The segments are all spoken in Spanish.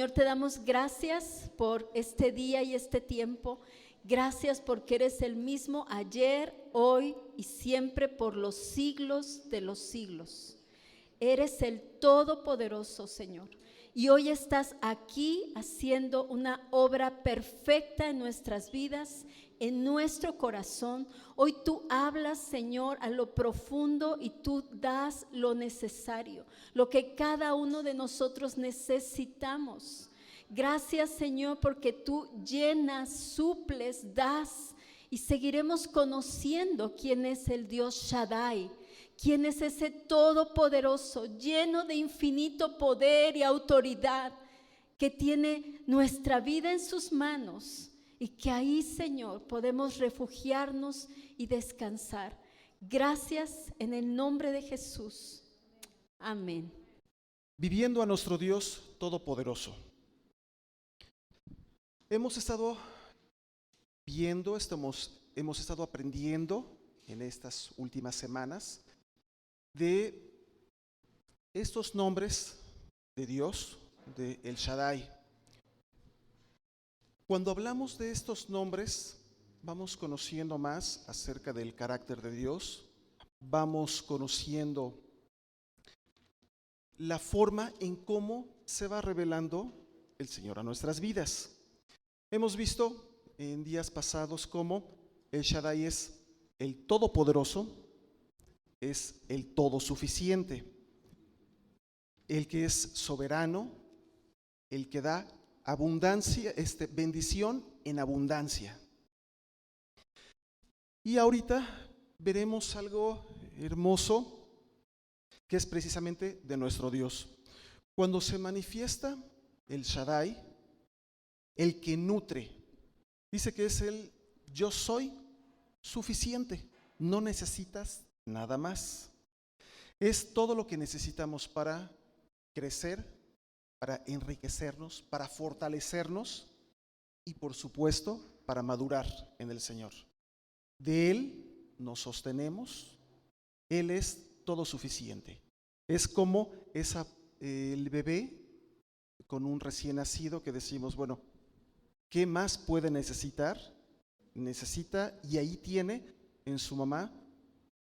Señor, te damos gracias por este día y este tiempo. Gracias porque eres el mismo ayer, hoy y siempre por los siglos de los siglos. Eres el Todopoderoso, Señor. Y hoy estás aquí haciendo una obra perfecta en nuestras vidas, en nuestro corazón. Hoy tú hablas, Señor, a lo profundo y tú das lo necesario, lo que cada uno de nosotros necesitamos. Gracias, Señor, porque tú llenas, suples, das y seguiremos conociendo quién es el Dios Shaddai. ¿Quién es ese todopoderoso, lleno de infinito poder y autoridad, que tiene nuestra vida en sus manos y que ahí, Señor, podemos refugiarnos y descansar? Gracias en el nombre de Jesús. Amén. Viviendo a nuestro Dios todopoderoso. Hemos estado viendo, hemos estado aprendiendo en estas últimas semanas de estos nombres de Dios, de El Shaddai. Cuando hablamos de estos nombres, vamos conociendo más acerca del carácter de Dios, vamos conociendo la forma en cómo se va revelando el Señor a nuestras vidas. Hemos visto en días pasados cómo El Shaddai es el Todopoderoso, es el todo suficiente, el que es soberano, el que da abundancia, bendición en abundancia. Y ahorita veremos algo hermoso que es precisamente de nuestro Dios. Cuando se manifiesta el Shaddai, el que nutre, dice que es el yo soy suficiente, no necesitas nada más. Es todo lo que necesitamos para crecer, para enriquecernos, para fortalecernos y por supuesto para madurar en el Señor. De Él nos sostenemos, Él es todo suficiente. Es como el bebé con un recién nacido que decimos, bueno, ¿qué más puede necesitar? Necesita y ahí tiene en su mamá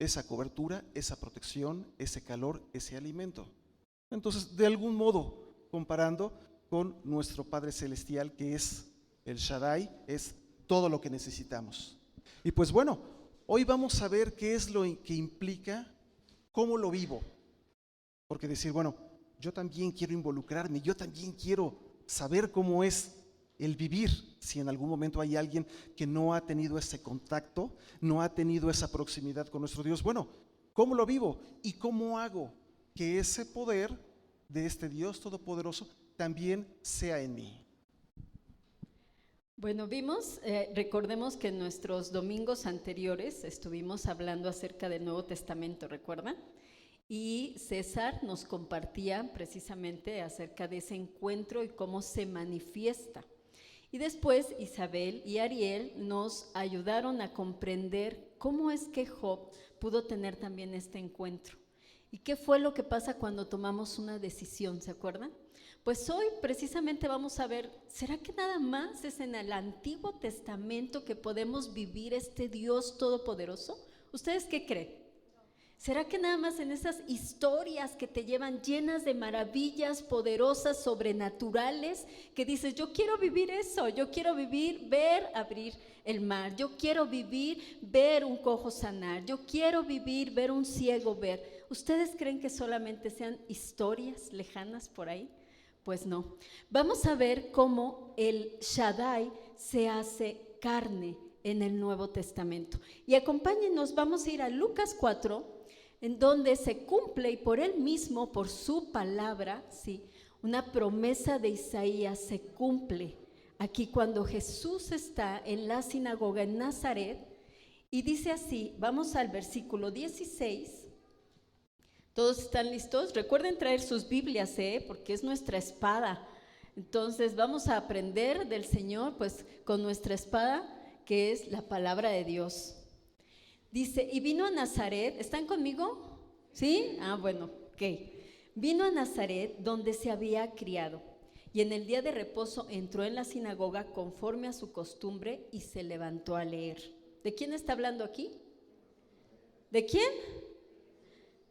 esa cobertura, esa protección, ese calor, ese alimento. Entonces, de algún modo, comparando con nuestro Padre Celestial, que es el Shaddai, es todo lo que necesitamos. Y pues bueno, hoy vamos a ver qué es lo que implica, cómo lo vivo. Porque decir, bueno, yo también quiero involucrarme, yo también quiero saber cómo es el vivir, si en algún momento hay alguien que no ha tenido ese contacto, no ha tenido esa proximidad con nuestro Dios. Bueno, ¿cómo lo vivo? ¿Y cómo hago que ese poder de este Dios todopoderoso también sea en mí? Bueno, recordemos que en nuestros domingos anteriores estuvimos hablando acerca del Nuevo Testamento, ¿recuerdan? Y César nos compartía precisamente acerca de ese encuentro y cómo se manifiesta. Y después Isabel y Ariel nos ayudaron a comprender cómo es que Job pudo tener también este encuentro. ¿Y qué fue lo que pasa cuando tomamos una decisión? ¿Se acuerdan? Pues hoy precisamente vamos a ver, ¿será que nada más es en el Antiguo Testamento que podemos vivir este Dios todopoderoso? ¿Ustedes qué creen? ¿Será que nada más en esas historias que te llevan llenas de maravillas poderosas, sobrenaturales, que dices, yo quiero vivir eso, yo quiero vivir, ver abrir el mar, yo quiero vivir, ver un cojo sanar, yo quiero vivir, ver un ciego ver? ¿Ustedes creen que solamente sean historias lejanas por ahí? Pues no. Vamos a ver cómo el Shaddai se hace carne en el Nuevo Testamento. Y acompáñenos, vamos a ir a Lucas 4, en donde se cumple, y por él mismo, por su palabra, ¿sí?, una promesa de Isaías se cumple aquí cuando Jesús está en la sinagoga en Nazaret, y dice así, vamos al versículo 16. ¿Todos están listos? Recuerden traer sus Biblias, porque es nuestra espada. Entonces vamos a aprender del Señor, pues con nuestra espada, que es la palabra de Dios. Dice, y vino a Nazaret, ¿están conmigo? ¿Sí? Bueno, ok. Vino a Nazaret donde se había criado, Y en el día de reposo entró en la sinagoga conforme a su costumbre y se levantó a leer. ¿De quién está hablando aquí? ¿De quién?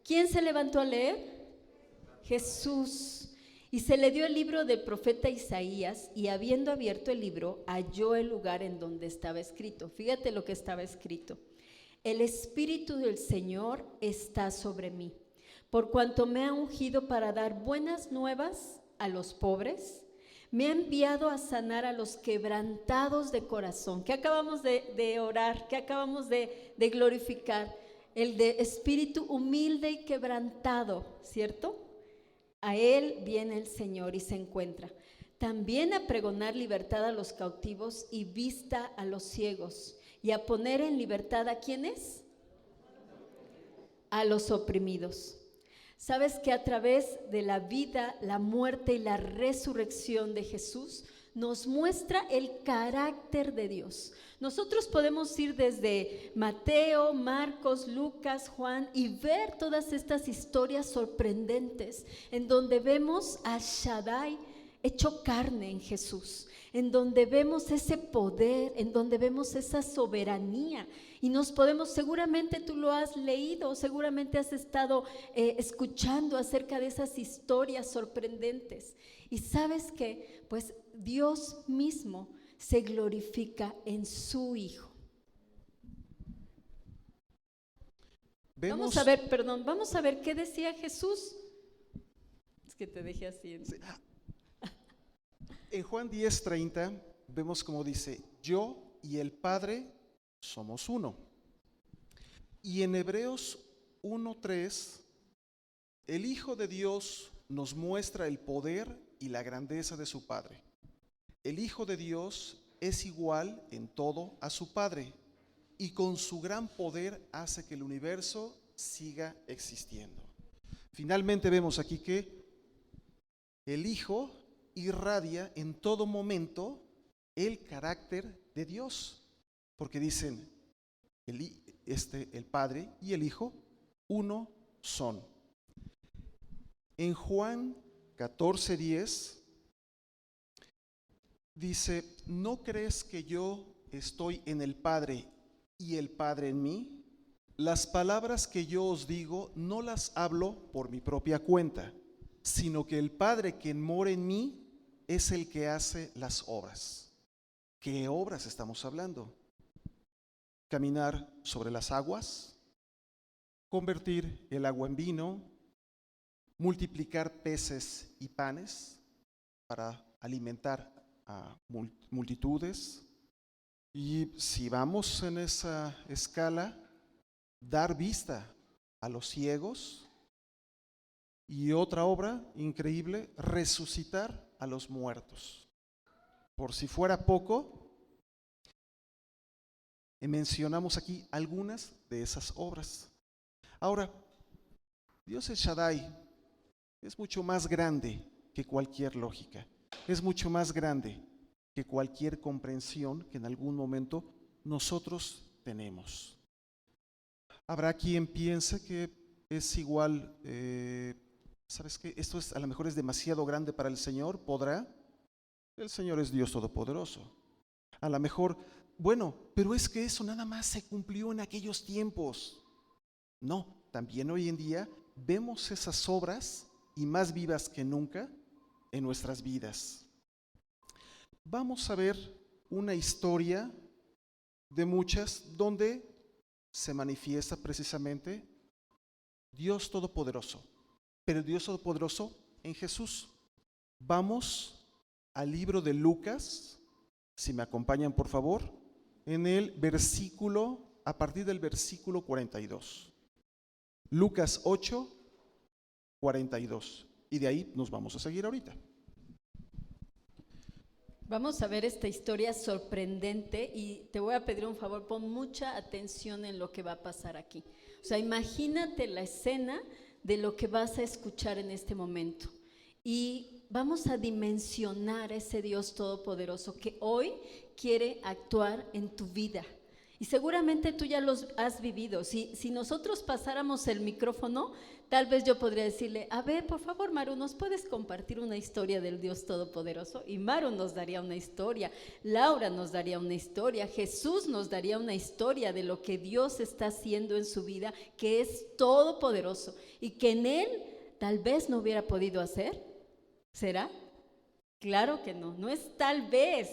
¿Quién se levantó a leer? Jesús. Y se le dio el libro del profeta Isaías, y habiendo abierto el libro, halló el lugar en donde estaba escrito. Fíjate lo que estaba escrito. El Espíritu del Señor está sobre mí, por cuanto me ha ungido para dar buenas nuevas a los pobres, me ha enviado a sanar a los quebrantados de corazón. ¿Qué acabamos de orar? ¿Qué acabamos de glorificar? El de espíritu humilde y quebrantado, ¿cierto? A él viene el Señor y se encuentra. También a pregonar libertad a los cautivos y vista a los ciegos, y a poner en libertad ¿a quiénes? A los oprimidos. ¿Sabes que a través de la vida, la muerte y la resurrección de Jesús nos muestra el carácter de Dios? Nosotros podemos ir desde Mateo, Marcos, Lucas, Juan y ver todas estas historias sorprendentes en donde vemos a Shaddai hecho carne en Jesús, en donde vemos ese poder, en donde vemos esa soberanía. Y nos podemos, seguramente tú lo has leído, seguramente has estado escuchando acerca de esas historias sorprendentes. Y ¿sabes qué? Pues Dios mismo se glorifica en su Hijo. Vamos a ver qué decía Jesús. Es que te dejé así. Sí. En Juan 10:30 vemos como dice, yo y el Padre somos uno. Y en Hebreos 1:3, el Hijo de Dios nos muestra el poder y la grandeza de su Padre. El Hijo de Dios es igual en todo a su Padre, y con su gran poder hace que el universo siga existiendo. Finalmente vemos aquí que el Hijo irradia en todo momento el carácter de Dios, porque dicen el Padre y el Hijo uno son. En Juan 14:10 dice, ¿no crees que yo estoy en el Padre y el Padre en mí? Las palabras que yo os digo no las hablo por mi propia cuenta, sino que el Padre que mora en mí es el que hace las obras. ¿Qué obras estamos hablando? Caminar sobre las aguas, convertir el agua en vino, multiplicar peces y panes para alimentar a multitudes. Y si vamos en esa escala, dar vista a los ciegos. Y otra obra increíble, resucitar a los muertos. Por si fuera poco, mencionamos aquí algunas de esas obras. Ahora, Dios el Shaddai es mucho más grande que cualquier lógica, es mucho más grande que cualquier comprensión que en algún momento nosotros tenemos. Habrá quien piense que es igual, ¿sabes qué? Esto a lo mejor es demasiado grande para el Señor, ¿podrá? El Señor es Dios Todopoderoso. A lo mejor, bueno, pero es que eso nada más se cumplió en aquellos tiempos. No, también hoy en día vemos esas obras y más vivas que nunca en nuestras vidas. Vamos a ver una historia de muchas donde se manifiesta precisamente Dios Todopoderoso, pero Dios Todopoderoso en Jesús. Vamos al libro de Lucas, si me acompañan por favor, en el versículo, a partir del versículo 42. Lucas 8:42. Y de ahí nos vamos a seguir ahorita. Vamos a ver esta historia sorprendente y te voy a pedir un favor, pon mucha atención en lo que va a pasar aquí. O sea, imagínate la escena de lo que vas a escuchar en este momento. Y vamos a dimensionar a ese Dios Todopoderoso que hoy quiere actuar en tu vida Y seguramente tú ya los has vivido. Si nosotros pasáramos el micrófono, tal vez yo podría decirle, a ver, por favor, Maru, ¿nos puedes compartir una historia del Dios Todopoderoso? Y Maru nos daría una historia, Laura nos daría una historia, Jesús nos daría una historia de lo que Dios está haciendo en su vida, que es todopoderoso y que en Él tal vez no hubiera podido hacer. ¿Será? Claro que no, no es tal vez.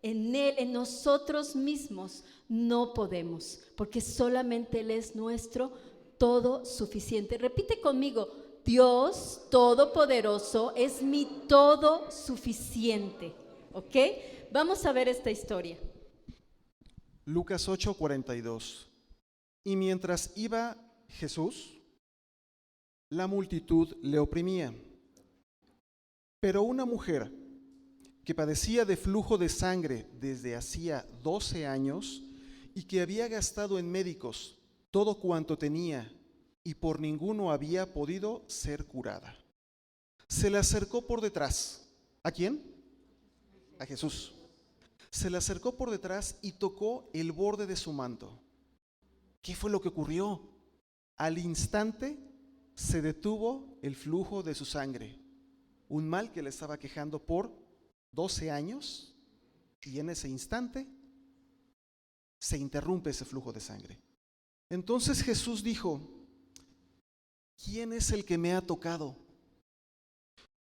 En Él, en nosotros mismos, no podemos, porque solamente Él es nuestro todo suficiente. Repite conmigo, Dios Todopoderoso es mi todo suficiente. ¿Ok? Vamos a ver esta historia. Lucas 8:42. Y mientras iba Jesús, la multitud le oprimía. Pero una mujer que padecía de flujo de sangre desde hacía 12 años y que había gastado en médicos todo cuanto tenía y por ninguno había podido ser curada, se le acercó por detrás. ¿A quién? A Jesús. Se le acercó por detrás y tocó el borde de su manto. ¿Qué fue lo que ocurrió? Al instante se detuvo el flujo de su sangre, un mal que le estaba quejando por 12 años, y en ese instante se interrumpe ese flujo de sangre. Entonces Jesús dijo, ¿quién es el que me ha tocado?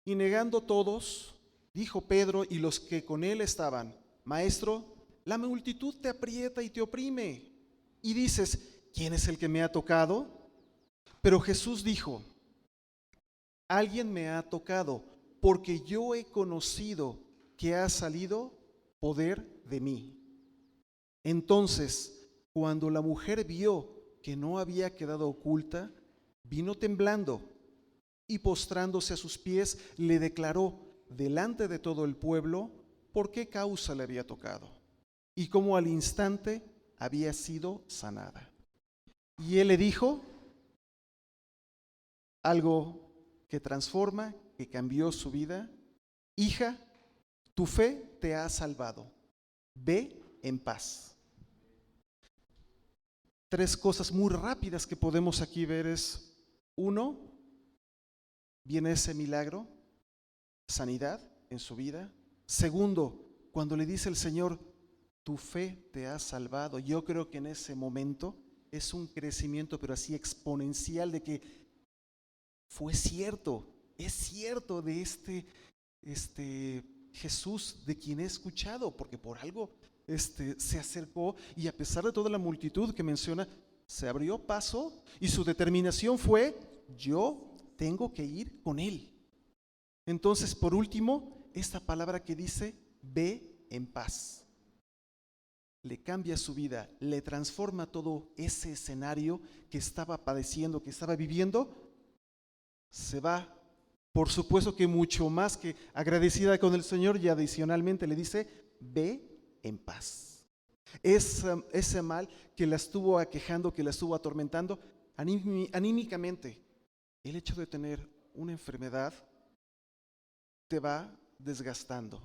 Y negando todos, dijo Pedro y los que con él estaban, Maestro, la multitud te aprieta y te oprime, y dices, ¿quién es el que me ha tocado? Pero Jesús dijo, alguien me ha tocado, porque yo he conocido que ha salido poder de mí. Entonces, cuando la mujer vio que no había quedado oculta, vino temblando y postrándose a sus pies, le declaró delante de todo el pueblo por qué causa le había tocado y cómo al instante había sido sanada. Y él le dijo algo que transforma, que cambió su vida: hija, tu fe te ha salvado, ve en paz. 3 cosas muy rápidas que podemos aquí ver es: 1, viene ese milagro, sanidad en su vida. 2, cuando le dice el Señor, tu fe te ha salvado, yo creo que en ese momento es un crecimiento, pero así exponencial, de que fue cierto, es cierto de este Jesús de quien he escuchado, porque por algo se acercó, y a pesar de toda la multitud que menciona, se abrió paso y su determinación fue: yo tengo que ir con él. Entonces, por último, esta palabra que dice ve en paz, le cambia su vida, le transforma todo ese escenario que estaba padeciendo, que estaba viviendo. Se va, por supuesto que mucho más que agradecida con el Señor, y adicionalmente le dice, ve en paz. Ese mal que la estuvo aquejando, que la estuvo atormentando anímicamente, el hecho de tener una enfermedad te va desgastando.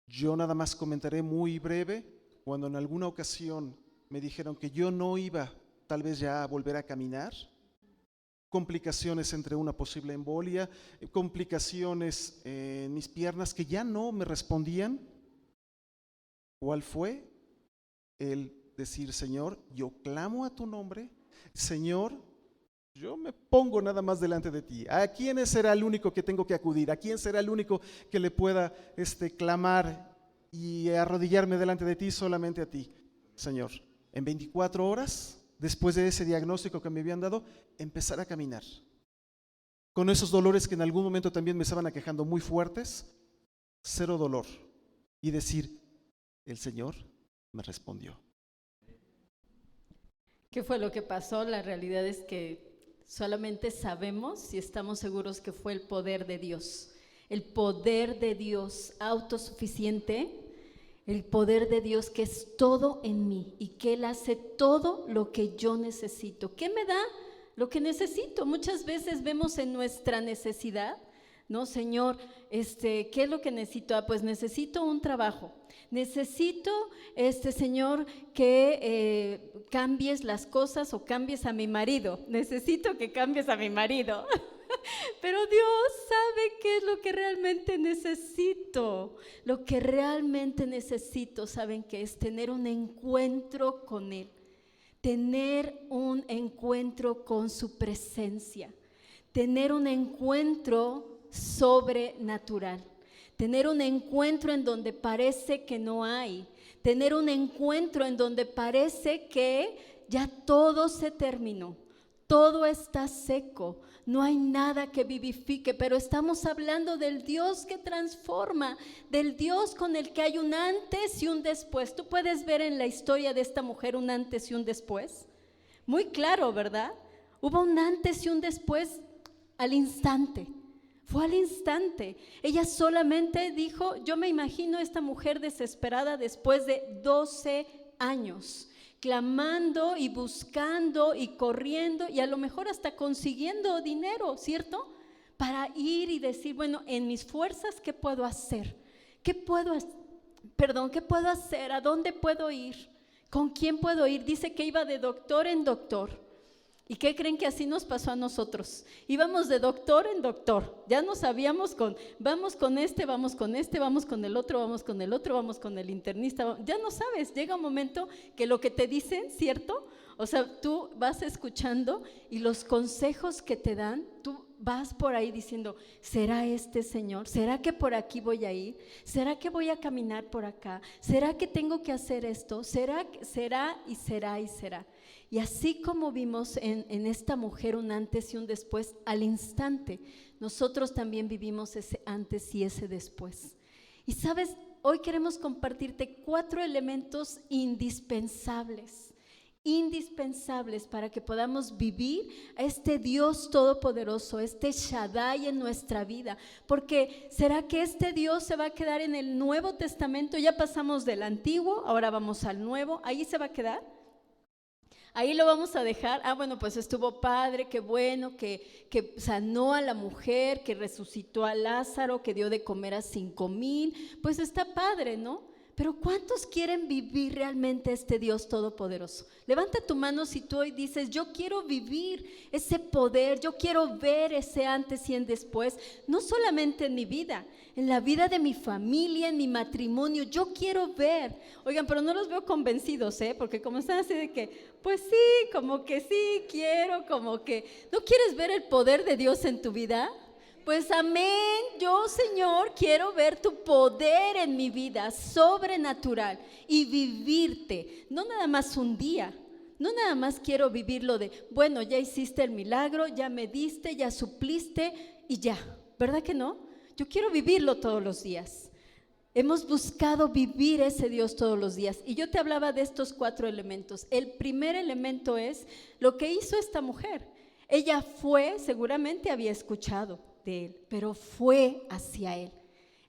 Yo nada más comentaré muy breve, cuando en alguna ocasión me dijeron que yo no iba tal vez ya a volver a caminar, complicaciones entre una posible embolia, complicaciones en mis piernas que ya no me respondían. ¿Cuál fue? El decir, Señor, yo clamo a tu nombre, Señor, yo me pongo nada más delante de ti. ¿A quién será el único que tengo que acudir? ¿A quién será el único que le pueda clamar y arrodillarme delante de ti? Solamente a ti, Señor. En 24 horas, después de ese diagnóstico que me habían dado, empezar a caminar. Con esos dolores que en algún momento también me estaban aquejando muy fuertes, 0 dolor. Y decir, el Señor me respondió. ¿Qué fue lo que pasó? La realidad es que solamente sabemos si estamos seguros que fue el poder de Dios. El poder de Dios autosuficiente, el poder de Dios que es todo en mí y que Él hace todo lo que yo necesito. ¿Qué me da lo que necesito? Muchas veces vemos en nuestra necesidad No, Señor, ¿qué es lo que necesito? Pues necesito un trabajo. Necesito, Señor, que cambies las cosas o cambies a mi marido. Necesito que cambies a mi marido. Pero Dios sabe qué es lo que realmente necesito. Lo que realmente necesito, ¿saben qué es? Tener un encuentro con Él. Tener un encuentro con su presencia. Tener un encuentro sobrenatural, tener un encuentro en donde parece que no hay, tener un encuentro en donde parece que ya todo se terminó, todo está seco, no hay nada que vivifique, pero estamos hablando del Dios que transforma, del Dios con el que hay un antes y un después. Tú puedes ver en la historia de esta mujer un antes y un después, muy claro, ¿verdad? Hubo un antes y un después al instante. Fue al instante. Ella solamente dijo, yo me imagino esta mujer desesperada después de 12 años, clamando y buscando y corriendo y a lo mejor hasta consiguiendo dinero, ¿cierto? Para ir y decir, bueno, en mis fuerzas, ¿qué puedo hacer? ¿Qué puedo hacer? ¿A dónde puedo ir? ¿Con quién puedo ir? Dice que iba de doctor en doctor. ¿Y qué creen que así nos pasó a nosotros? Íbamos de doctor en doctor, ya no sabíamos vamos con este, vamos con este, vamos con el otro, vamos con el otro, vamos con el internista, ya no sabes, llega un momento que lo que te dicen, ¿cierto? O sea, tú vas escuchando y los consejos que te dan, tú vas por ahí diciendo, ¿será este Señor? ¿Será que por aquí voy a ir? ¿Será que voy a caminar por acá? ¿Será que tengo que hacer esto? ¿Será y será y será? Y así como vimos en esta mujer un antes y un después, al instante, nosotros también vivimos ese antes y ese después. Y sabes, hoy queremos compartirte 4 elementos indispensables para que podamos vivir a este Dios todopoderoso, este Shaddai en nuestra vida. Porque ¿será que este Dios se va a quedar en el Nuevo Testamento? Ya pasamos del Antiguo, ahora vamos al Nuevo, ¿ahí se va a quedar? Ahí lo vamos a dejar. Bueno, pues estuvo padre, qué bueno, que sanó a la mujer, que resucitó a Lázaro, que dio de comer a 5,000. Pues está padre, ¿no? Pero ¿cuántos quieren vivir realmente este Dios todopoderoso? Levanta tu mano si tú hoy dices, yo quiero vivir ese poder, yo quiero ver ese antes y en después, no solamente en mi vida, en la vida de mi familia, en mi matrimonio, yo quiero ver. Oigan, pero no los veo convencidos, porque como están así de que, pues sí, como que sí, quiero, como que, ¿no quieres ver el poder de Dios en tu vida? Pues amén, yo Señor quiero ver tu poder en mi vida sobrenatural y vivirte, no nada más un día, no nada más quiero vivirlo de, bueno, ya hiciste el milagro, ya me diste, ya supliste y ya, ¿verdad que no? Yo quiero vivirlo todos los días. Hemos buscado vivir ese Dios todos los días y yo te hablaba de estos 4 elementos. El primer elemento es lo que hizo esta mujer. Ella seguramente había escuchado de Él, pero fue hacia Él.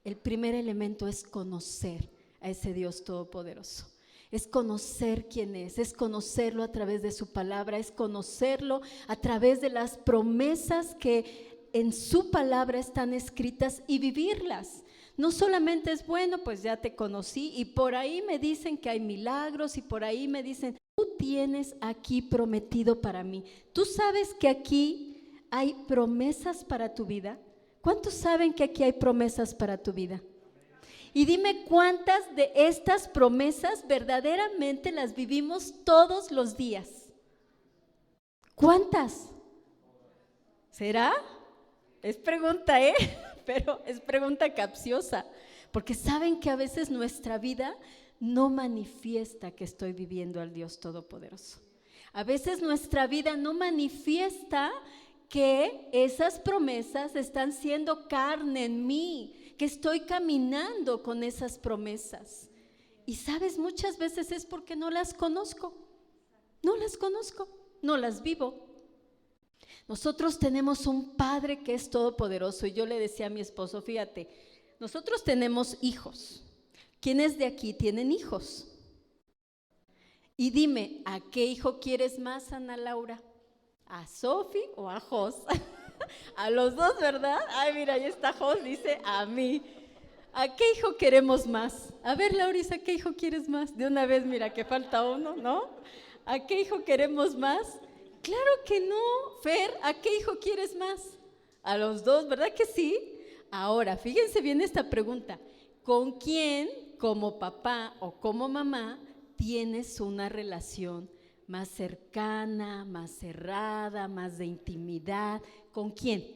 El primer elemento es conocer a ese Dios todopoderoso, es conocer quién es conocerlo a través de su palabra, es conocerlo a través de las promesas que en su palabra están escritas y vivirlas. No solamente es, bueno, pues ya te conocí y por ahí me dicen que hay milagros y por ahí me dicen, tú tienes aquí prometido para mí. ¿Tú sabes que aquí hay promesas para tu vida? ¿Cuántos saben que aquí hay promesas para tu vida? Y dime cuántas de estas promesas verdaderamente las vivimos todos los días. ¿Cuántas? ¿Será? Es pregunta, pero es pregunta capciosa, porque saben que a veces nuestra vida no manifiesta que estoy viviendo al Dios Todopoderoso. A veces nuestra vida no manifiesta que esas promesas están siendo carne en mí, que estoy caminando con esas promesas. Y sabes, muchas veces es porque no las conozco, no las vivo. Nosotros tenemos un Padre que es todopoderoso y yo le decía a mi esposo, fíjate, nosotros tenemos hijos. ¿Quiénes de aquí tienen hijos? Y dime, ¿a qué hijo quieres más, Ana Laura? ¿A Sofi o a Jos? A los dos, ¿verdad? Ay, mira, ahí está Jos, dice a mí. ¿A qué hijo queremos más? A ver, Lauris, ¿a qué hijo quieres más? De una vez, mira, que falta uno, ¿no? ¿A qué hijo queremos más? Claro que no. Fer, ¿a qué hijo quieres más? A los dos, ¿verdad que sí? Ahora, fíjense bien esta pregunta. ¿Con quién, como papá o como mamá, tienes una relación más cercana, más cerrada, más de intimidad? ¿Con quién?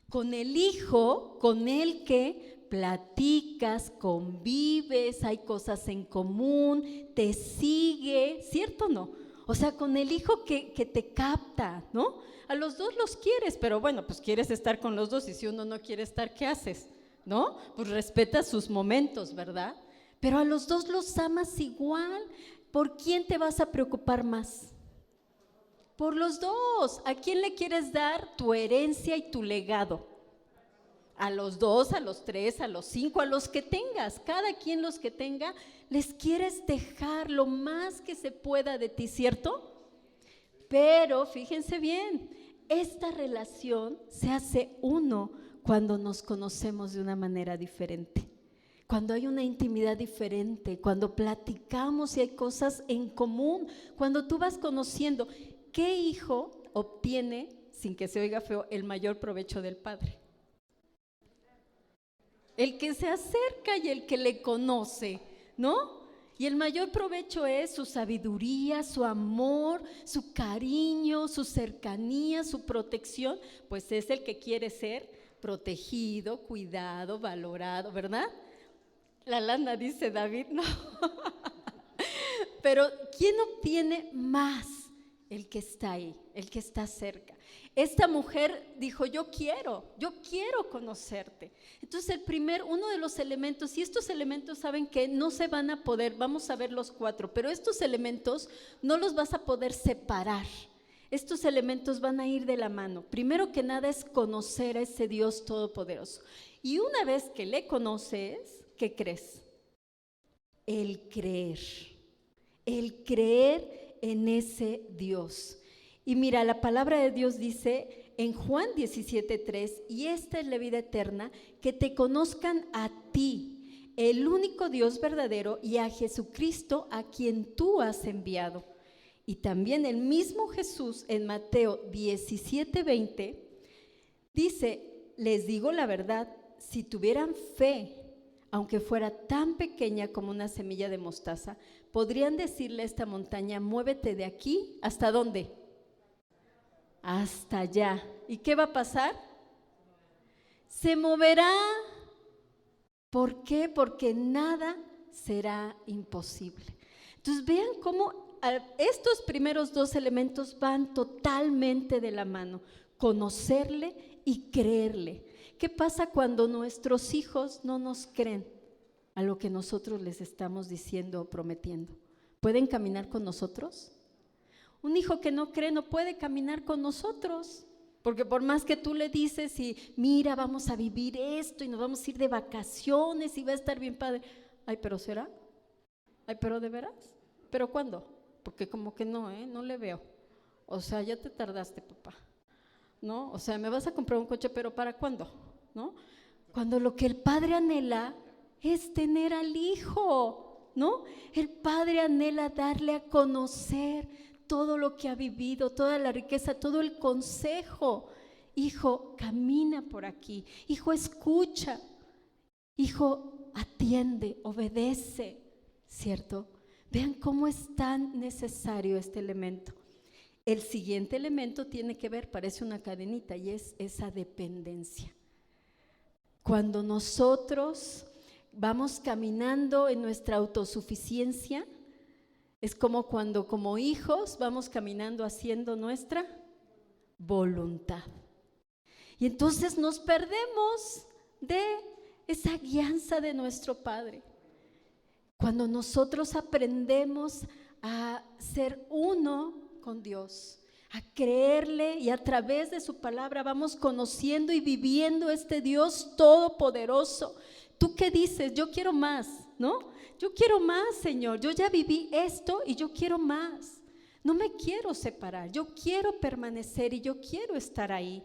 Con el hijo, con el que platicas, convives, hay cosas en común, te sigue, ¿cierto o no? O sea, con el hijo que te capta, ¿no? A los dos los quieres, pero bueno, pues quieres estar con los dos y si uno no quiere estar, ¿qué haces? ¿No? Pues respetas sus momentos, ¿verdad? Pero a los dos los amas igual. ¿Por quién te vas a preocupar más? Por los dos. ¿A quién le quieres dar tu herencia y tu legado? A los dos, a los tres, a los cinco, a los que tengas. Cada quien los que tenga, les quieres dejar lo más que se pueda de ti, ¿cierto? Pero fíjense bien, esta relación se hace uno cuando nos conocemos de una manera diferente. Cuando hay una intimidad diferente, cuando platicamos y hay cosas en común, cuando tú vas conociendo. ¿Qué hijo obtiene, sin que se oiga feo, el mayor provecho del padre? El que se acerca y el que le conoce, ¿no? Y el mayor provecho es su sabiduría, su amor, su cariño, su cercanía, su protección, pues es el que quiere ser protegido, cuidado, valorado, ¿verdad? La lana, dice David, no. Pero ¿quién obtiene más? El que está ahí, el que está cerca. Esta mujer dijo, yo quiero conocerte. Entonces uno de los elementos, y estos elementos saben que no se van a poder, vamos a ver los 4, pero estos elementos no los vas a poder separar. Estos elementos van a ir de la mano. Primero que nada es conocer a ese Dios todopoderoso. Y una vez que le conoces, ¿qué crees? El creer en ese Dios. Y mira, la palabra de Dios dice en Juan 17:3, y esta es la vida eterna, que te conozcan a ti, el único Dios verdadero, y a Jesucristo a quien tú has enviado. Y también el mismo Jesús en Mateo 17:20 dice, les digo la verdad, si tuvieran fe, aunque fuera tan pequeña como una semilla de mostaza, podrían decirle a esta montaña, muévete de aquí, ¿hasta dónde? Hasta allá. ¿Y qué va a pasar? Se moverá. ¿Por qué? Porque nada será imposible. Entonces vean cómo estos primeros 2 elementos van totalmente de la mano, conocerle y creerle. ¿Qué pasa cuando nuestros hijos no nos creen a lo que nosotros les estamos diciendo o prometiendo? ¿Pueden caminar con nosotros? Un hijo que no cree no puede caminar con nosotros, porque por más que tú le dices y mira, vamos a vivir esto y nos vamos a ir de vacaciones y va a estar bien padre. Ay, ¿pero será? Ay, ¿pero de veras? ¿Pero cuándo? Porque como que no le veo. O sea, ya te tardaste, papá, ¿no? O sea, me vas a comprar un coche, pero ¿para cuándo? ¿No? Cuando lo que el padre anhela es tener al hijo, ¿no? El padre anhela darle a conocer todo lo que ha vivido, toda la riqueza, todo el consejo. Hijo, camina por aquí. Hijo, escucha. Hijo, atiende, obedece, ¿cierto? Vean cómo es tan necesario este elemento. El siguiente elemento tiene que ver, parece una cadenita, y es esa dependencia. Cuando nosotros vamos caminando en nuestra autosuficiencia, es como cuando como hijos vamos caminando haciendo nuestra voluntad. Y entonces nos perdemos de esa guianza de nuestro Padre. Cuando nosotros aprendemos a ser uno con Dios, a creerle, y a través de su palabra vamos conociendo y viviendo este Dios todopoderoso. ¿Tú qué dices? Yo quiero más, ¿no? Yo quiero más, Señor. Yo ya viví esto y yo quiero más. No me quiero separar, yo quiero permanecer y yo quiero estar ahí.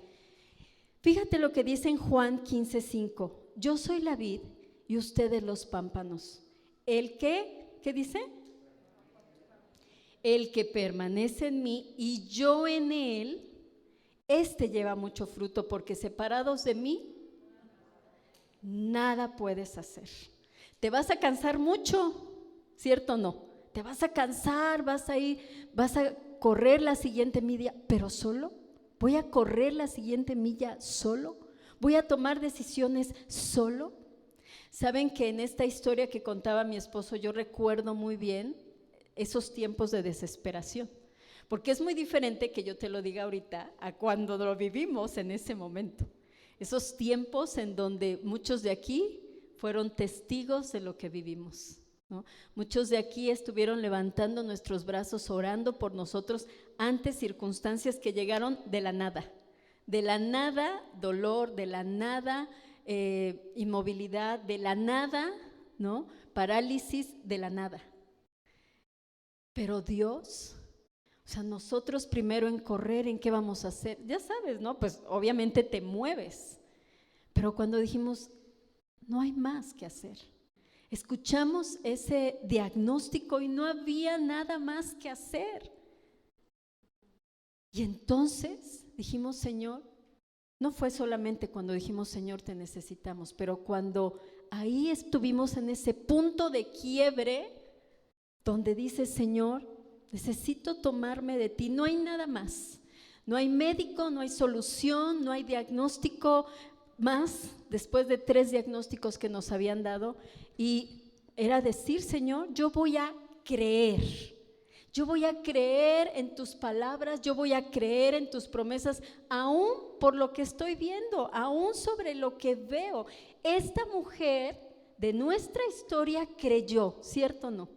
Fíjate lo que dice en Juan 15:5. Yo soy la vid y ustedes los pámpanos. ¿El qué? ¿Qué dice? El que permanece en mí y yo en él, este lleva mucho fruto, porque separados de mí, nada puedes hacer. Te vas a cansar mucho, ¿cierto o no? Te vas a cansar, vas a correr la siguiente milla, pero solo. Voy a correr la siguiente milla solo. Voy a tomar decisiones solo. Saben que en esta historia que contaba mi esposo, yo recuerdo muy bien esos tiempos de desesperación, porque es muy diferente que yo te lo diga ahorita a cuando lo vivimos en ese momento. Esos tiempos en donde muchos de aquí fueron testigos de lo que vivimos, ¿no? Muchos de aquí estuvieron levantando nuestros brazos, orando por nosotros ante circunstancias que llegaron de la nada, dolor, de la nada, inmovilidad, de la nada, ¿no? Parálisis, de la nada. Pero Dios, o sea, nosotros primero en correr, ¿en qué vamos a hacer? Ya sabes, ¿no? Pues obviamente te mueves, pero cuando dijimos, no hay más que hacer, escuchamos ese diagnóstico y no había nada más que hacer. Y entonces dijimos, Señor, no fue solamente cuando dijimos, Señor, te necesitamos, pero cuando ahí estuvimos en ese punto de quiebre, donde dice, Señor, necesito tomarme de ti, no hay nada más, no hay médico, no hay solución, no hay diagnóstico más, después de 3 diagnósticos que nos habían dado, y era decir, Señor, yo voy a creer en tus palabras, yo voy a creer en tus promesas, aún por lo que estoy viendo, aún sobre lo que veo. Esta mujer de nuestra historia creyó, ¿cierto o no?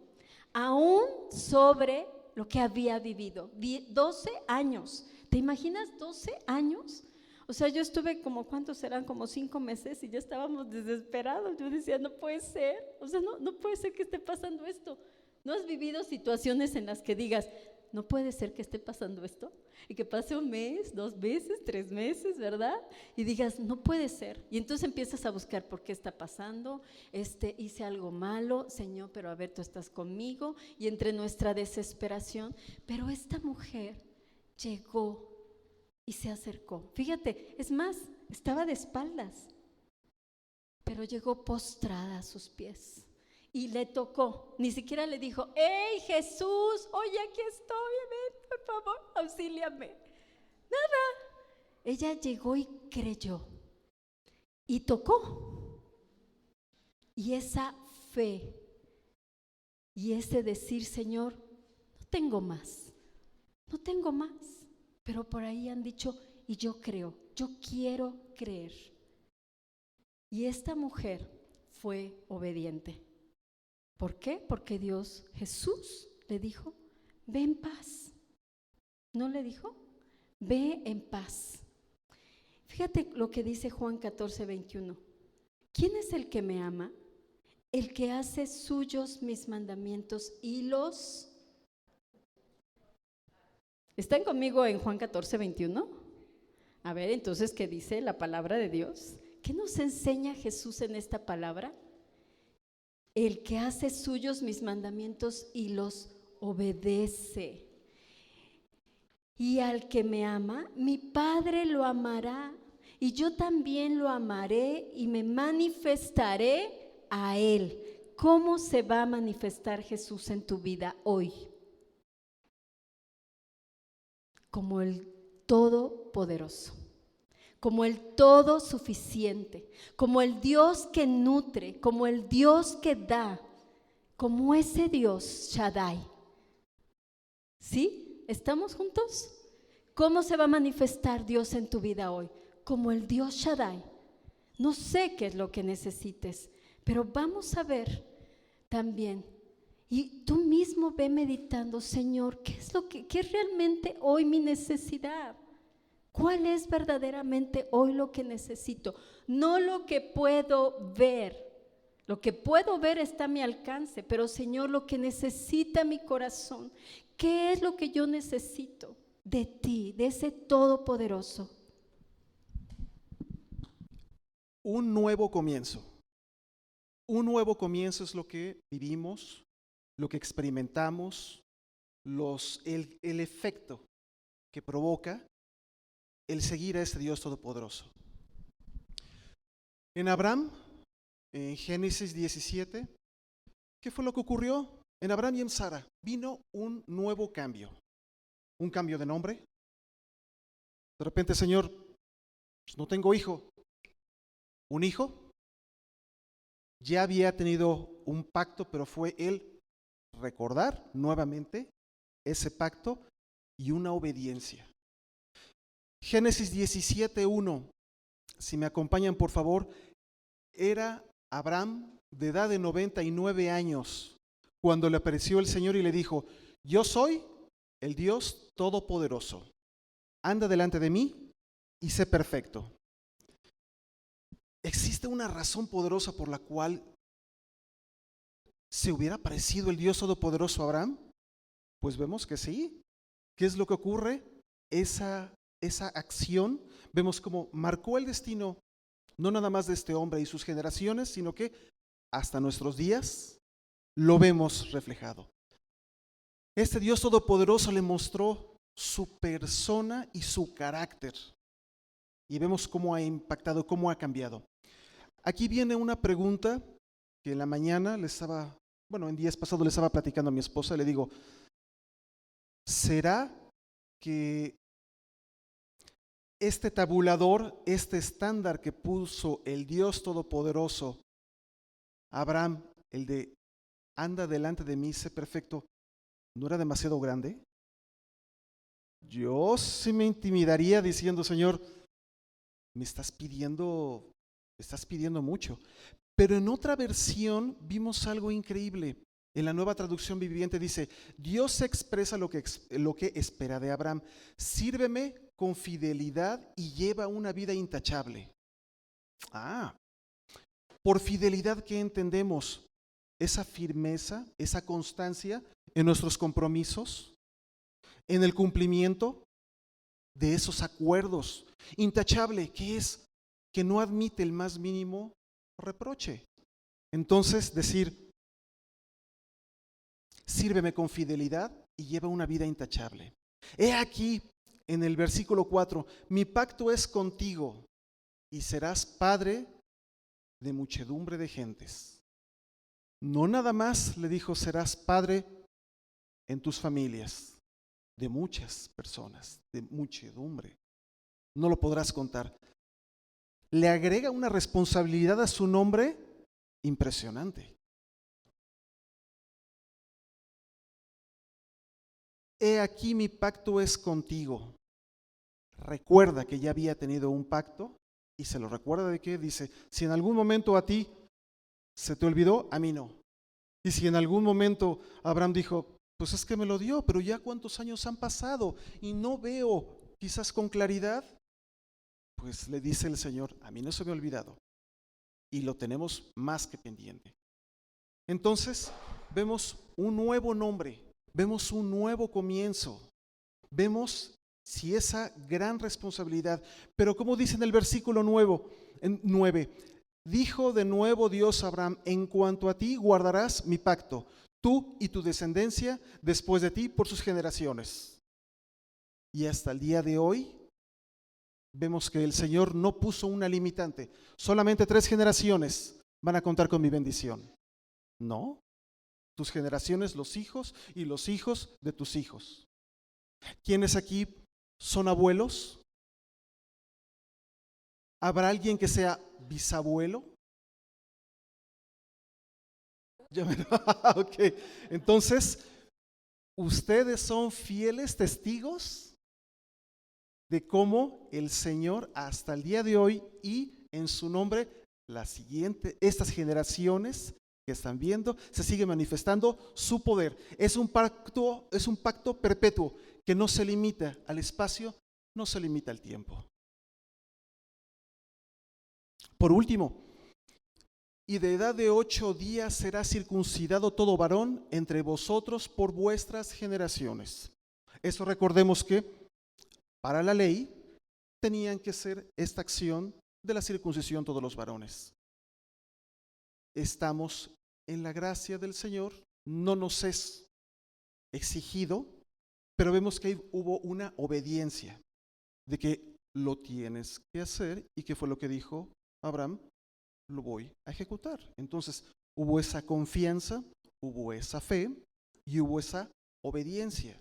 Aún sobre lo que había vivido. 12 años. ¿Te imaginas 12 años? O sea, yo estuve como, ¿cuántos serán? Como 5 meses y ya estábamos desesperados. Yo decía, no puede ser. O sea, no puede ser que esté pasando esto. ¿No has vivido situaciones en las que digas, no puede ser que esté pasando esto? Y que pase 1 mes, 2 meses, 3 meses, ¿verdad? Y digas, no puede ser. Y entonces empiezas a buscar por qué está pasando, hice algo malo, Señor, pero a ver, tú estás conmigo. Y entre nuestra desesperación, pero esta mujer llegó y se acercó. Fíjate, es más, estaba de espaldas, pero llegó postrada a sus pies. Y le tocó, ni siquiera le dijo, ¡hey Jesús! Oye, aquí estoy, ven, por favor, auxíliame. Nada. Ella llegó y creyó. Y tocó. Y esa fe y ese decir, Señor, no tengo más. Pero por ahí han dicho, y yo creo, yo quiero creer. Y esta mujer fue obediente. ¿Por qué? Porque Jesús le dijo, ve en paz. ¿No le dijo? Ve en paz. Fíjate lo que dice Juan 14:21. ¿Quién es el que me ama? El que hace suyos mis mandamientos y los... ¿Están conmigo en Juan 14:21? A ver, entonces, ¿qué dice la palabra de Dios? ¿Qué nos enseña Jesús en esta palabra? El que hace suyos mis mandamientos y los obedece. Y al que me ama, mi Padre lo amará, y yo también lo amaré y me manifestaré a él. ¿Cómo se va a manifestar Jesús en tu vida hoy? Como el Todopoderoso, como el todo suficiente, como el Dios que nutre, como el Dios que da, como ese Dios Shaddai. ¿Sí? ¿Estamos juntos? ¿Cómo se va a manifestar Dios en tu vida hoy? Como el Dios Shaddai. No sé qué es lo que necesites, pero vamos a ver también. Y tú mismo ve meditando, Señor, ¿qué es realmente hoy mi necesidad? ¿Cuál es verdaderamente hoy lo que necesito? No lo que puedo ver, Lo que puedo ver está a mi alcance, pero Señor, lo que necesita mi corazón, ¿qué es lo que yo necesito de ti, de ese Todopoderoso? Un nuevo comienzo. Un nuevo comienzo es lo que vivimos, lo que experimentamos, el efecto que provoca el seguir a este Dios todopoderoso. En Abraham, en Génesis 17, ¿qué fue lo que ocurrió? En Abraham y en Sara vino un nuevo cambio. Un cambio de nombre. De repente, Señor, pues no tengo hijo. Un hijo. Ya había tenido un pacto, pero fue el recordar nuevamente ese pacto y una obediencia. Génesis 17:1, si me acompañan por favor, era Abraham de edad de 99 años cuando le apareció el Señor y le dijo: yo soy el Dios Todopoderoso, anda delante de mí y sé perfecto. ¿Existe una razón poderosa por la cual se hubiera parecido el Dios Todopoderoso a Abraham? Pues vemos que sí. ¿Qué es lo que ocurre? Esa acción, vemos cómo marcó el destino, no nada más de este hombre y sus generaciones, sino que hasta nuestros días lo vemos reflejado. Este Dios Todopoderoso le mostró su persona y su carácter. Y vemos cómo ha impactado, cómo ha cambiado. Aquí viene una pregunta que en la mañana en días pasados le estaba platicando a mi esposa, le digo: ¿será que este tabulador, este estándar que puso el Dios Todopoderoso a Abraham, el de anda delante de mí, sé perfecto, no era demasiado grande? Yo sí me intimidaría diciendo: Señor, me estás pidiendo mucho. Pero en otra versión vimos algo increíble. En la Nueva Traducción Viviente dice: Dios expresa lo que espera de Abraham. Sírveme con fidelidad y lleva una vida intachable. Por fidelidad, ¿qué entendemos? Esa firmeza, esa constancia en nuestros compromisos, en el cumplimiento de esos acuerdos. Intachable, ¿qué es? Que no admite el más mínimo reproche. Entonces, decir: sírveme con fidelidad y lleva una vida intachable. He aquí, en el versículo 4, mi pacto es contigo y serás padre de muchedumbre de gentes. No nada más le dijo: serás padre en tus familias, de muchas personas, de muchedumbre. No lo podrás contar. Le agrega una responsabilidad a su nombre impresionante. He aquí mi pacto es contigo. Recuerda que ya había tenido un pacto y se lo recuerda de qué. Dice: si en algún momento a ti se te olvidó, a mí no. Y si en algún momento Abraham dijo: pues es que me lo dio, pero ya cuántos años han pasado y no veo quizás con claridad, pues le dice el Señor: a mí no se me ha olvidado y lo tenemos más que pendiente. Entonces vemos un nuevo nombre, vemos un nuevo comienzo, vemos si esa gran responsabilidad. Pero como dice en el versículo 9, dijo de nuevo Dios a Abraham: en cuanto a ti guardarás mi pacto, tú y tu descendencia después de ti por sus generaciones. Y hasta el día de hoy vemos que el Señor no puso una limitante. Solamente 3 generaciones van a contar con mi bendición. No, tus generaciones, los hijos y los hijos de tus hijos. ¿Quiénes aquí son abuelos? ¿Habrá alguien que sea bisabuelo? Ok, entonces, ustedes son fieles testigos de cómo el Señor hasta el día de hoy y en su nombre estas generaciones que están viendo, se sigue manifestando su poder. Es un pacto perpetuo que no se limita al espacio, no se limita al tiempo. Por último, y de edad de 8 días será circuncidado todo varón entre vosotros por vuestras generaciones. Eso recordemos que para la ley tenían que hacer esta acción de la circuncisión todos los varones. Estamos en la gracia del Señor, no nos es exigido, pero vemos que hubo una obediencia de que lo tienes que hacer, y que fue lo que dijo Abraham: lo voy a ejecutar. Entonces hubo esa confianza, hubo esa fe y hubo esa obediencia.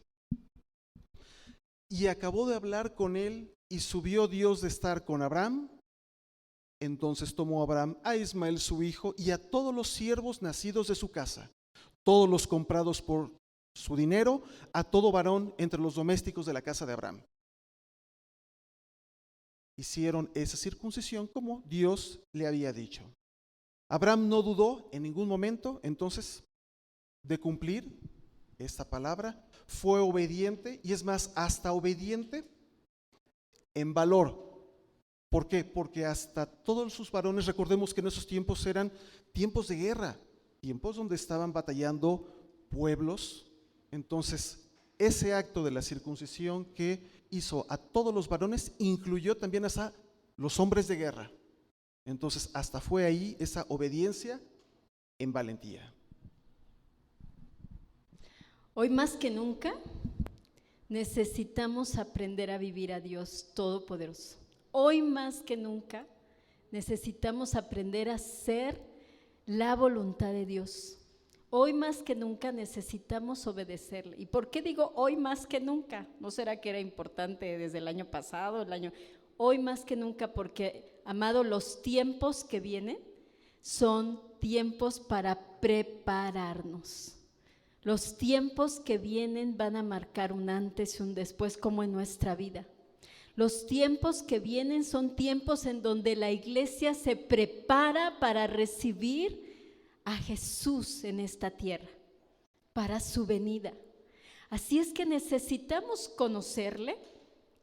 Y acabó de hablar con él, y subió Dios de estar con Abraham. Entonces tomó Abraham a Ismael su hijo y a todos los siervos nacidos de su casa, todos los comprados por su dinero, a todo varón entre los domésticos de la casa de Abraham. Hicieron esa circuncisión como Dios le había dicho. Abraham no dudó en ningún momento, entonces, de cumplir esta palabra. Fue obediente, y es más, hasta obediente en valor. ¿Por qué? Porque hasta todos sus varones, recordemos que en esos tiempos eran tiempos de guerra, tiempos donde estaban batallando pueblos. Entonces, ese acto de la circuncisión que hizo a todos los varones incluyó también a los hombres de guerra. Entonces, hasta fue ahí esa obediencia en valentía. Hoy más que nunca necesitamos aprender a vivir a Dios Todopoderoso. Hoy más que nunca necesitamos aprender a hacer la voluntad de Dios. Hoy más que nunca necesitamos obedecerle. ¿Y por qué digo hoy más que nunca? ¿No será que era importante desde el año pasado, Hoy más que nunca, porque, amado, los tiempos que vienen son tiempos para prepararnos. Los tiempos que vienen van a marcar un antes y un después, como en nuestra vida. Los tiempos que vienen son tiempos en donde la iglesia se prepara para recibir a Jesús en esta tierra, para su venida. Así es que necesitamos conocerle,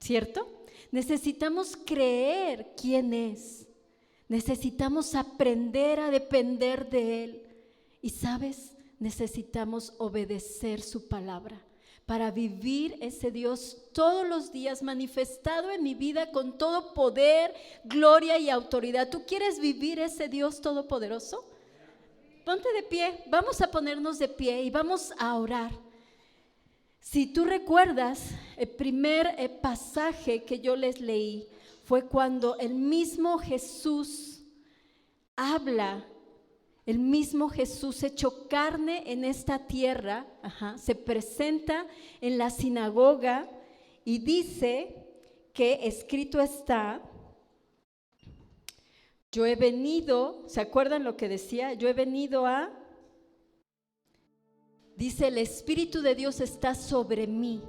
¿cierto? Necesitamos creer quién es. Necesitamos aprender a depender de Él. Y ¿sabes? Necesitamos obedecer su palabra para vivir ese Dios todos los días manifestado en mi vida con todo poder, gloria y autoridad. ¿Tú quieres vivir ese Dios todopoderoso? Ponte de pie, vamos a ponernos de pie y vamos a orar. Si tú recuerdas, el primer pasaje que yo les leí fue cuando el mismo Jesús habla, el mismo Jesús hecho carne en esta tierra, se presenta en la sinagoga y dice que escrito está: yo he venido, ¿se acuerdan lo que decía? Yo he venido dice, el Espíritu de Dios está sobre mí,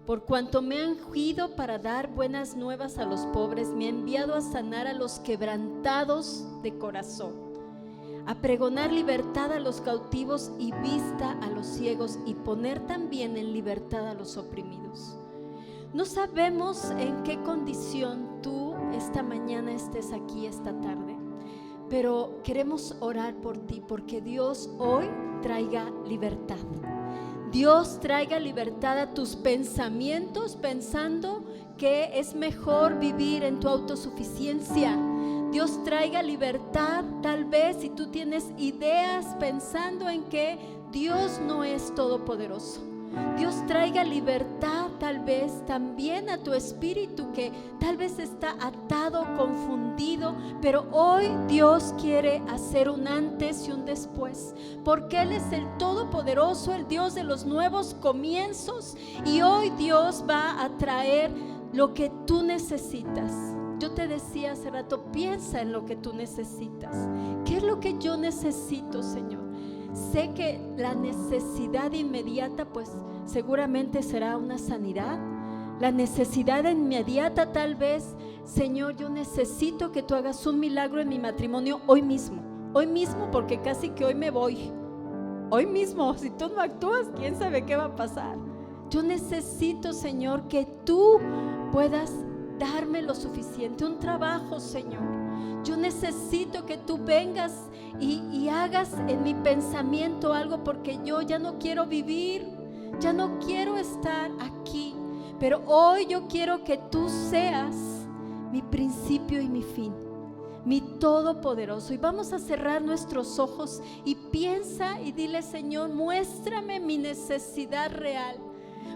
por cuanto me ha ungido para dar buenas nuevas a los pobres, me ha enviado a sanar a los quebrantados de corazón, a pregonar libertad a los cautivos y vista a los ciegos, y poner también en libertad a los oprimidos. No sabemos en qué condición tú esta mañana estés aquí, esta tarde, pero queremos orar por ti, porque Dios hoy traiga libertad. Dios traiga libertad a tus pensamientos, pensando que es mejor vivir en tu autosuficiencia. Dios traiga libertad, tal vez si tú tienes ideas pensando en que Dios no es todopoderoso. Dios traiga libertad tal vez también a tu espíritu, que tal vez está atado, confundido, pero hoy Dios quiere hacer un antes y un después, porque Él es el todopoderoso, el Dios de los nuevos comienzos, y hoy Dios va a traer lo que tú necesitas. Yo te decía hace rato, piensa en lo que tú necesitas. ¿Qué es lo que yo necesito, Señor? Sé que la necesidad inmediata pues seguramente será una sanidad. La necesidad inmediata tal vez, Señor, yo necesito que tú hagas un milagro en mi matrimonio hoy mismo, porque casi que hoy me voy. Hoy mismo, si tú no actúas, quién sabe qué va a pasar. Yo necesito, Señor, que tú puedas darme lo suficiente, un trabajo, Señor. Yo necesito que tú vengas y hagas en mi pensamiento algo, porque yo ya no quiero vivir, ya no quiero estar aquí, pero hoy yo quiero que tú seas mi principio y mi fin, mi todopoderoso. Y vamos a cerrar nuestros ojos y piensa y dile: Señor, muéstrame mi necesidad real.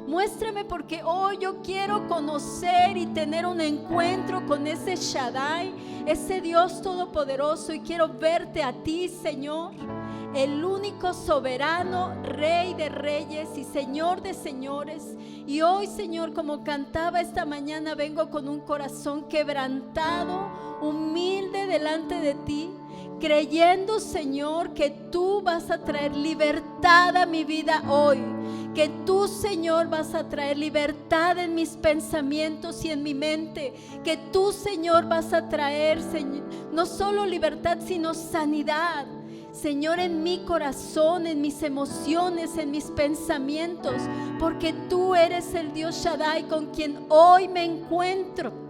Muéstrame, porque hoy yo quiero conocer y tener un encuentro con ese Shaddai, ese Dios todopoderoso, y quiero verte a ti, Señor, el único soberano, Rey de reyes y Señor de señores. Y hoy, Señor, como cantaba esta mañana, vengo con un corazón quebrantado, humilde delante de ti, creyendo, Señor, que tú vas a traer libertad a mi vida hoy, que tú, Señor, vas a traer libertad en mis pensamientos y en mi mente, que tú, Señor, vas a traer, Señor, no solo libertad, sino sanidad, Señor, en mi corazón, en mis emociones, en mis pensamientos, porque tú eres el Dios Shaddai con quien hoy me encuentro.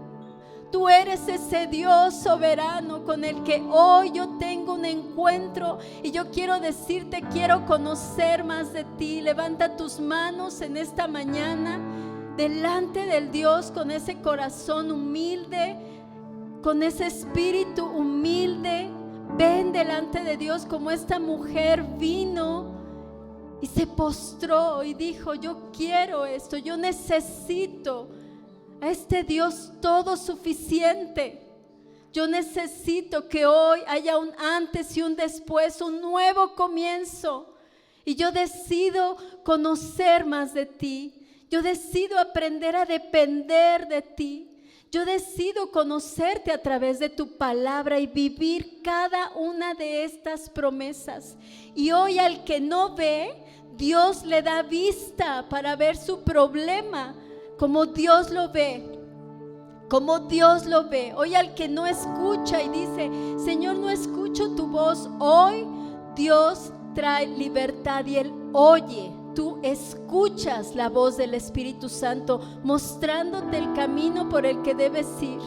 Tú eres ese Dios soberano con el que hoy yo tengo un encuentro, y yo quiero decirte: quiero conocer más de ti. Levanta tus manos en esta mañana delante del Dios con ese corazón humilde, con ese espíritu humilde. Ven delante de Dios como esta mujer vino y se postró y dijo: yo quiero esto, yo necesito a este Dios todo suficiente. Yo necesito que hoy haya un antes y un después, un nuevo comienzo. Y yo decido conocer más de ti. Yo decido aprender a depender de ti. Yo decido conocerte a través de tu palabra y vivir cada una de estas promesas. Y hoy, al que no ve, Dios le da vista para ver su problema como Dios lo ve, como Dios lo ve. Hoy, al que no escucha y dice: Señor, no escucho tu voz, hoy Dios trae libertad y Él oye. Tú escuchas la voz del Espíritu Santo mostrándote el camino por el que debes ir.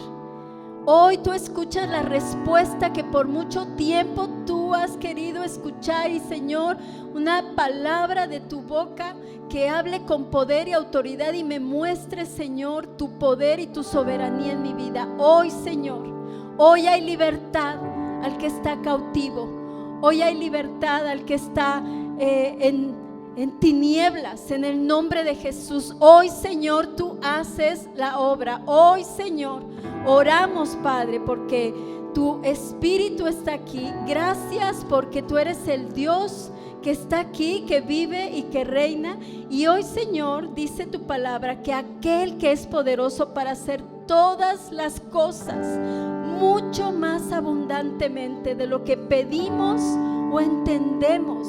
Hoy tú escuchas la respuesta que por mucho tiempo tú has querido escuchar. Y, Señor, una palabra de tu boca que hable con poder y autoridad y me muestre, Señor, tu poder y tu soberanía en mi vida. Hoy, Señor, hoy hay libertad al que está cautivo. Hoy hay libertad al que está en tinieblas, en el nombre de Jesús. Hoy, Señor, tú haces la obra. Hoy, Señor, oramos, Padre, porque tu Espíritu está aquí. Gracias porque tú eres el Dios que está aquí, que vive y que reina. Y hoy, Señor, dice tu palabra que aquel que es poderoso para hacer todas las cosas mucho más abundantemente de lo que pedimos o entendemos,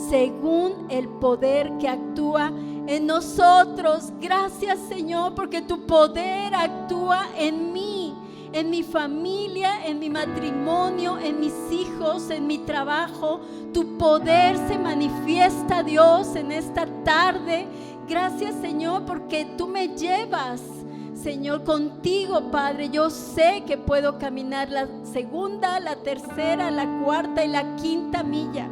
según el poder que actúa en nosotros. Gracias, Señor, porque tu poder actúa en mí, en mi familia, en mi matrimonio, en mis hijos, en mi trabajo. Tu poder se manifiesta, Dios, en esta tarde. Gracias, Señor, porque tú me llevas, Señor, contigo, Padre. Yo sé que puedo caminar la segunda, la tercera, la cuarta y la quinta milla.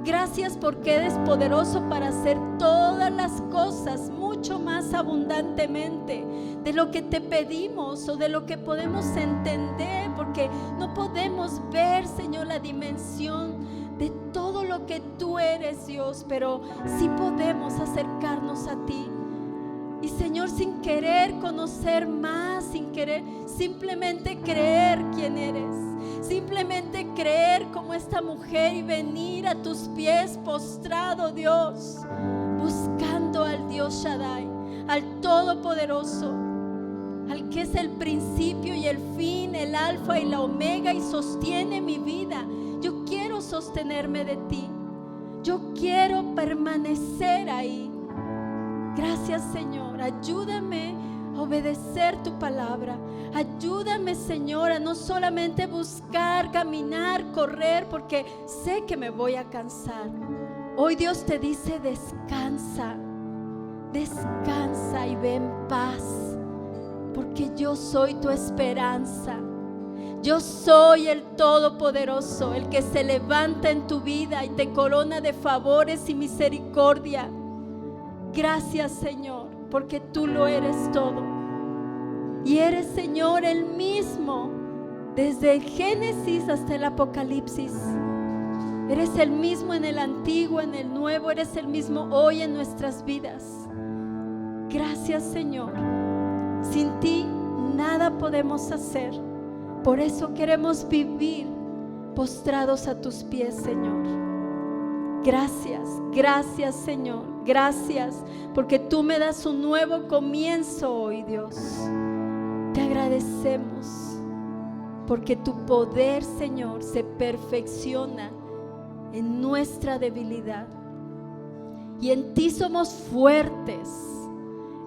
Gracias porque eres poderoso para hacer todas las cosas mucho más abundantemente de lo que te pedimos o de lo que podemos entender, porque no podemos ver, Señor, la dimensión de todo lo que tú eres, Dios, pero sí podemos acercarnos a ti. Y, Señor, sin querer conocer más, sin querer, simplemente creer quién eres, simplemente creer como esta mujer y venir a tus pies postrado, Dios, buscando al Dios Shaddai, al Todopoderoso, al que es el principio y el fin, el alfa y la omega, y sostiene mi vida. Yo quiero sostenerme de ti, yo quiero permanecer ahí. Gracias, Señor. Ayúdame a obedecer tu palabra. Ayúdame, Señor, a no solamente buscar, caminar, correr, porque sé que me voy a cansar. Hoy Dios te dice: descansa, descansa y ve en paz, porque yo soy tu esperanza. Yo soy el Todopoderoso, el que se levanta en tu vida y te corona de favores y misericordia. Gracias, Señor, porque tú lo eres todo. Y eres, Señor, el mismo desde el Génesis hasta el Apocalipsis. Eres el mismo en el Antiguo, en el Nuevo, eres el mismo hoy en nuestras vidas. Gracias, Señor. Sin ti nada podemos hacer. Por eso queremos vivir postrados a tus pies, Señor. Gracias, gracias, Señor. Gracias, porque tú me das un nuevo comienzo hoy, Dios. Te agradecemos, porque tu poder, Señor, se perfecciona en nuestra debilidad. Y en ti somos fuertes.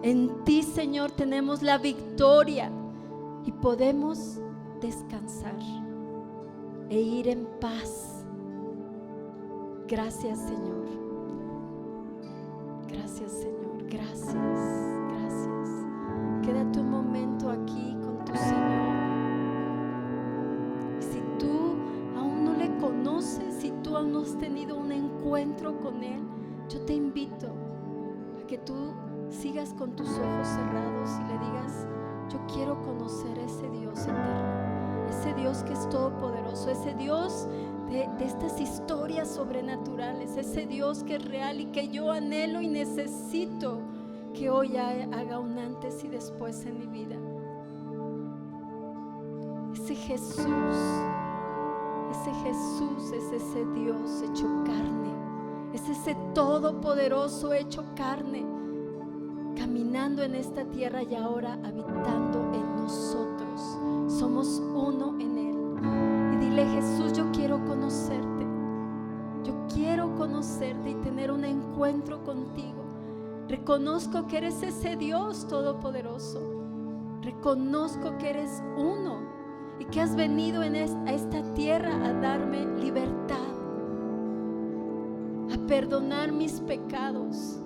En ti, Señor, tenemos la victoria y podemos descansar e ir en paz. Gracias, Señor. Gracias, Señor. Gracias, gracias. Quédate un momento aquí con tu Señor. Si tú aún no le conoces, si tú aún no has tenido un encuentro con Él, yo te invito a que tú sigas con tus ojos cerrados y le digas: yo quiero conocer a ese Dios eterno, ese Dios que es todopoderoso, ese Dios de estas historias sobrenaturales, ese Dios que es real y que yo anhelo y necesito que hoy haga un antes y después en mi vida. Ese Jesús es ese Dios hecho carne, es ese todopoderoso hecho carne, caminando en esta tierra y ahora habitando en nosotros. Somos uno en Él. Y dile: Jesús, yo quiero conocerte. Yo quiero conocerte y tener un encuentro contigo. Reconozco que eres ese Dios todopoderoso. Reconozco que eres uno y que has venido a esta tierra a darme libertad, a perdonar mis pecados,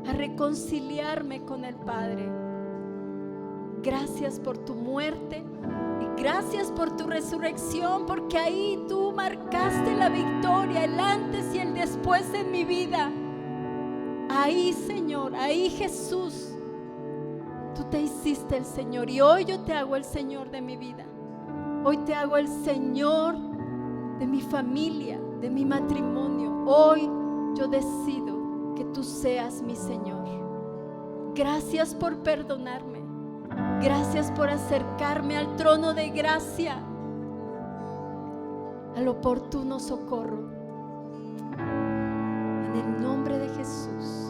a reconciliarme con el Padre. Gracias por tu muerte y gracias por tu resurrección, porque ahí tú marcaste la victoria, el antes y el después en mi vida. Ahí, Señor, ahí, Jesús, tú te hiciste el Señor y hoy yo te hago el Señor de mi vida. Hoy te hago el Señor de mi familia, de mi matrimonio. Hoy yo decido que tú seas mi Señor. Gracias por perdonarme. Gracias por acercarme al trono de gracia, al oportuno socorro. En el nombre de Jesús.